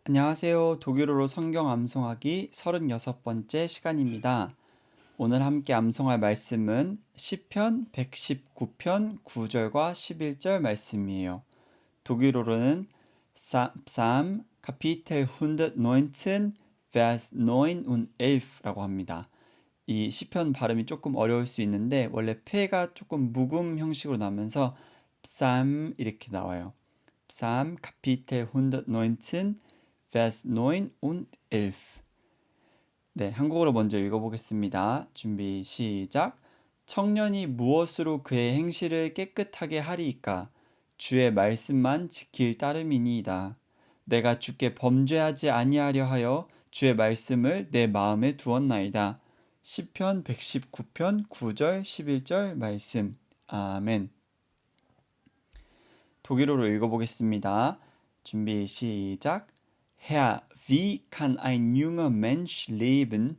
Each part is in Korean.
안녕하세요. 독일어로 성경 암송하기 36번째 시간입니다. 오늘 함께 암송할 말씀은 시편 119편 9절과 11절 말씀이에요. 독일어로는 Psalm Kapitel 119 Vers 9 und 11라고 합니다. 이 시편 발음이 조금 어려울 수 있는데 원래 폐가 조금 묵음 형식으로 나면서 Psalm 이렇게 나와요. Psalm Kapitel 119 Vers 9 und 11. 네, 한국어로 먼저 읽어보겠습니다. 준비 시작. 청년이 무엇으로 그의 행실을 깨끗하게 하리이까? 주의 말씀만 지킬 따름이니이다. 내가 주께 범죄하지 아니하려 하여 주의 말씀을 내 마음에 두었나이다. 시편 119편 9절 11절 말씀. 아멘. 독일어로 읽어보겠습니다. 준비 시작. Herr, wie kann ein junger Mensch leben,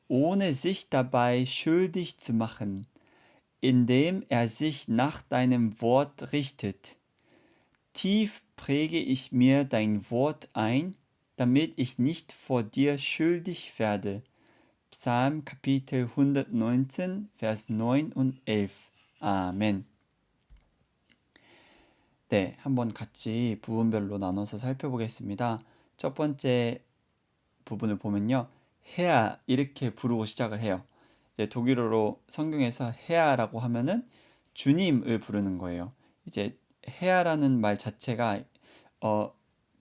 ohne sich dabei schuldig zu machen, indem er sich nach deinem Wort richtet? Tief präge ich mir dein Wort ein, damit ich nicht vor dir schuldig werde. Psalm Kapitel 119, Vers 9 und 11. 아멘. 네, 한번 같이 부분별로 나눠서 살펴보겠습니다. 첫 번째 부분을 보면요. 헤아 이렇게 부르고 시작을 해요. 이제 독일어로 성경에서 헤아라고 하면은 주님을 부르는 거예요. 이제 헤아라는 말 자체가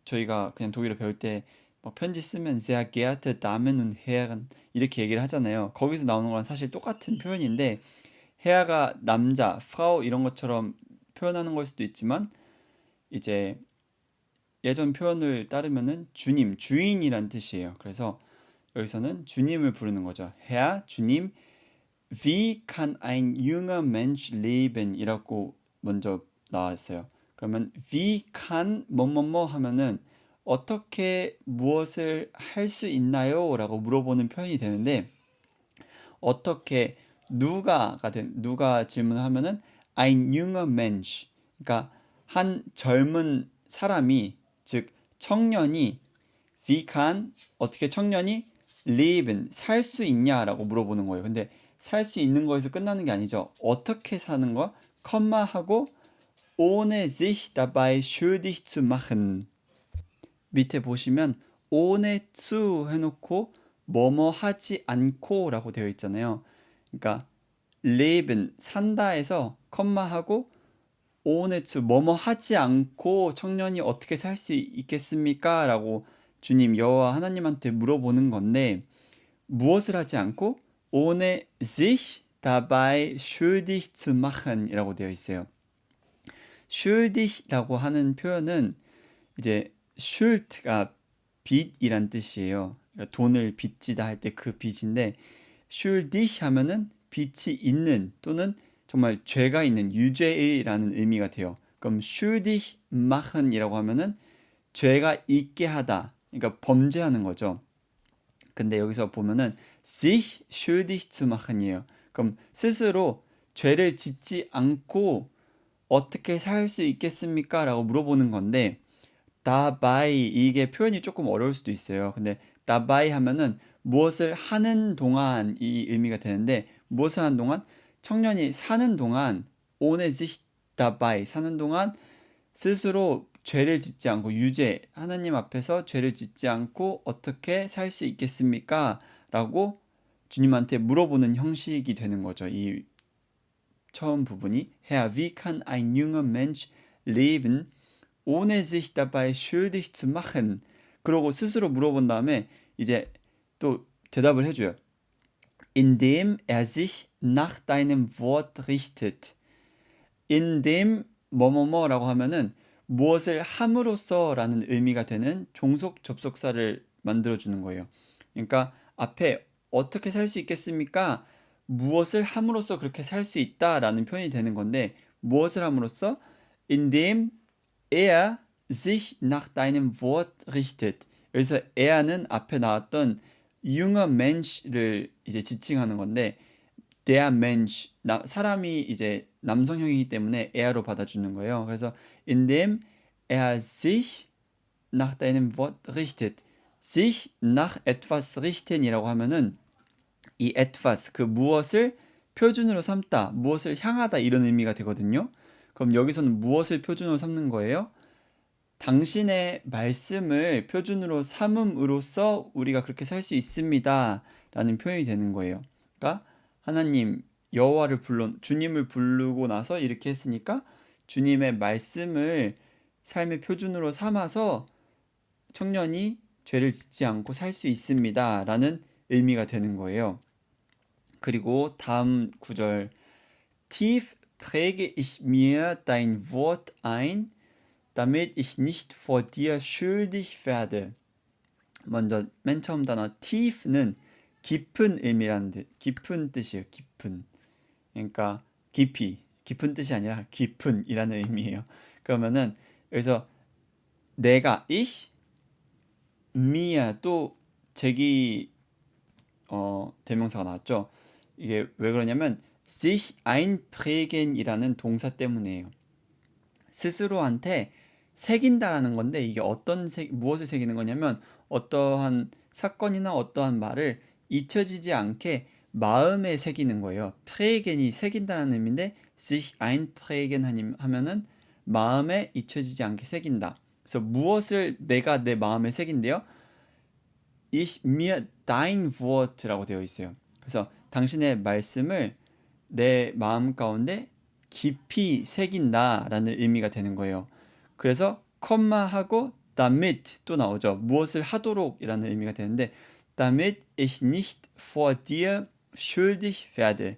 저희가 그냥 독일어 배울 때 뭐 편지 쓰면 sehr geehrte Damen und Herren 이렇게 얘기를 하잖아요. 거기서 나오는 거랑 사실 똑같은 표현인데 헤아가 남자, 프라우 이런 것처럼 표현하는 걸 수도 있지만 이제 예전 표현을 따르면은 주님, 주인이란 뜻이에요. 그래서 여기서는 주님을 부르는 거죠. Herr, 주님, wie kann ein junger Mensch leben? 이라고 먼저 나왔어요. 그러면 wie kann 뭐뭐뭐 하면은 어떻게 무엇을 할 수 있나요? 라고 물어보는 표현이 되는데 어떻게 누가 질문을 하면은 ein junger Mensch 그러니까 한 젊은 사람이 즉 청년이 wie kann 어떻게 청년이 leben 살 수 있냐라고 물어보는 거예요. 근데 살 수 있는 거에서 끝나는 게 아니죠. 어떻게 사는 거? 컴마하고 ohne sich dabei schuldig zu machen 밑에 보시면 ohne zu 해놓고 뭐뭐 하지 않고라고 되어 있잖아요. 그러니까 leben 산다에서 컴마하고 ohne zu 뭐뭐 하지 않고 청년이 어떻게 살 수 있겠습니까? 라고 주님 여호와 하나님한테 물어보는 건데 무엇을 하지 않고 ohne sich dabei schuldig zu machen 이라고 되어 있어요. schuldig라고 하는 표현은 이제 schuld가 빚이란 뜻이에요. 그러니까 돈을 빚지다 할 때 그 빚인데 schuldig 하면은 빚이 있는 또는 정말 죄가 있는 유죄의라는 의미가 돼요. 그럼 schuldig machen이라고 하면은 죄가 있게 하다. 그러니까 범죄하는 거죠. 근데 여기서 보면은 sich schuldig zu machen이에요. 그럼 스스로 죄를 짓지 않고 어떻게 살 수 있겠습니까? 라고 물어보는 건데 dabei 이게 표현이 조금 어려울 수도 있어요. 근데 dabei 하면은 무엇을 하는 동안 이 의미가 되는데 무엇을 하는 동안 청년이 사는 동안 ohne sich dabei 사는 동안 스스로 죄를 짓지 않고 유죄 하나님 앞에서 죄를 짓지 않고 어떻게 살 수 있겠습니까? 라고 주님한테 물어보는 형식이 되는 거죠. 이 처음 부분이 Herr, wie kann ein junger Mensch leben, ohne sich dabei schuldig zu machen? 그러고 스스로 물어본 다음에 이제 또 대답을 해줘요. Indem er sich nach deinem Wort richtet. indem 뭐뭐뭐라고 하면은 무엇을 함으로써라는 의미가 되는 종속 접속사를 만들어주는 거예요. 그러니까 앞에 어떻게 살 수 있겠습니까? 무엇을 함으로써 그렇게 살 수 있다라는 표현이 되는 건데 무엇을 함으로써 indem er sich nach deinem Wort richtet. 여기서 er는 앞에 나왔던 junger Mensch를 이제 지칭하는 건데 der Mensch 사람이 이제 남성형이기 때문에 er로 받아주는 거예요. 그래서 indem er sich nach deinem Wort richtet. sich nach etwas richten이라고 하면은 이 etwas 그 무엇을 표준으로 삼다, 무엇을 향하다 이런 의미가 되거든요. 그럼 여기서는 무엇을 표준으로 삼는 거예요? 당신의 말씀을 표준으로 삼음으로써 우리가 그렇게 살 수 있습니다. 라는 표현이 되는 거예요. 그러니까 하나님 여호와를 주님을 부르고 나서 이렇게 했으니까 주님의 말씀을 삶의 표준으로 삼아서 청년이 죄를 짓지 않고 살 수 있습니다. 라는 의미가 되는 거예요. 그리고 다음 구절 Tief präge ich mir dein Wort ein, damit ich nicht vor dir schuldig werde. 먼저 맨 처음 단어 tief는 깊은 의미라는 깊은 뜻이에요. 깊은. 그러니까 깊은 뜻이 아니라 깊은이라는 의미예요. 그러면은 여기서 내가 ich mir 또 제기 대명사가 나왔죠. 이게 왜 그러냐면 sich einprägen이라는 동사 때문이에요. 스스로한테 새긴다라는 건데 이게 무엇을 새기는 거냐면 어떠한 사건이나 어떠한 말을 잊혀지지 않게 마음에 새기는 거예요. 프레겐이 새긴다는 의미인데 sich einprägen 하면은 마음에 잊혀지지 않게 새긴다. 그래서 무엇을 내가 내 마음에 새긴대요? ich mir dein Wort라고 되어 있어요. 그래서 당신의 말씀을 내 마음 가운데 깊이 새긴다라는 의미가 되는 거예요. 그래서 컴마하고 damit 또 나오죠. 무엇을 하도록이라는 의미가 되는데 damit ich nicht vor dir schuldig werde.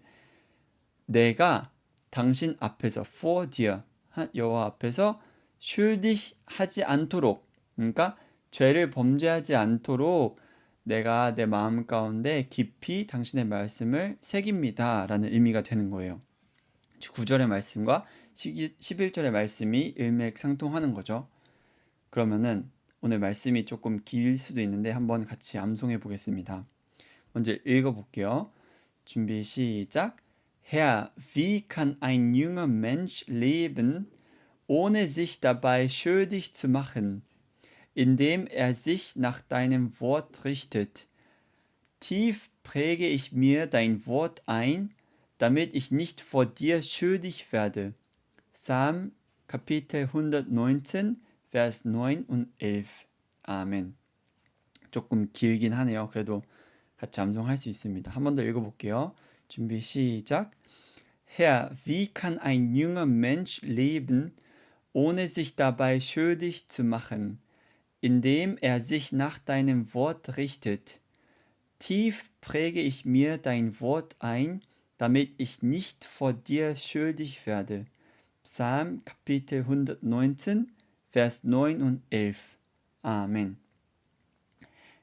내가 당신 앞에서 vor dir 여호와 앞에서 schuldig 하지 않도록 그러니까 죄를 범죄하지 않도록 내가 내 마음 가운데 깊이 당신의 말씀을 새깁니다 라는 의미가 되는 거예요. 9절의 말씀과 11절의 말씀이 일맥상통하는 거죠. 그러면은 오늘 말씀이 조금 길 수도 있는데 한번 같이 암송해 보겠습니다. 먼저 읽어볼게요. 준비 시작. Herr, wie kann ein junger Mensch leben, ohne sich dabei schuldig zu machen, indem er sich nach deinem Wort richtet? Tief präge ich mir dein Wort ein, damit ich nicht vor dir schuldig werde. Psalm Kapitel 119, Vers 9 und 11. 아멘. 조금 길긴 하네요. 그래도 같이 암송할 수 있습니다. 한 번 더 읽어볼게요. 준비 시작. Herr, wie kann ein junger Mensch leben, ohne sich dabei schuldig zu machen, indem er sich nach deinem Wort richtet? Tief präge ich mir dein Wort ein, damit ich nicht vor dir schuldig werde. Psalm Kapitel 119, Vers 9 und 11. 아멘.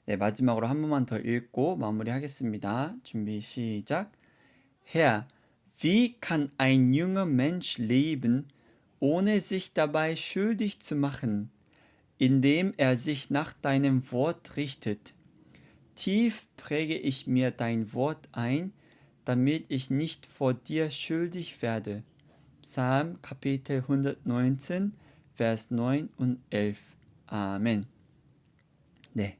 네, 마지막으로 한 번만 더 읽고 마무리하겠습니다. 준비 시작. Herr, wie kann ein junger Mensch leben, ohne sich dabei schuldig zu machen, indem er sich nach deinem Wort richtet? Tief präge ich mir dein Wort ein, damit ich nicht vor dir schuldig werde. Psalm Kapitel 119, Vers 9 und 11. 아멘. 네,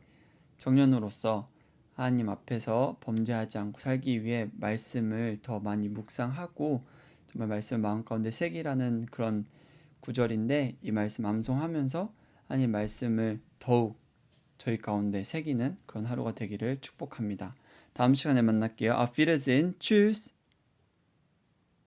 청년으로서 하나님 앞에서 범죄하지 않고 살기 위해 말씀을 더 많이 묵상하고 정말 말씀을 마음 가운데 새기라는 그런 구절인데 이 말씀 암송하면서 하나님 말씀을 더욱 저희 가운데 새기는 그런 하루가 되기를 축복합니다. 다음 시간에 만날게요. Auf Wiedersehen. Tschüss.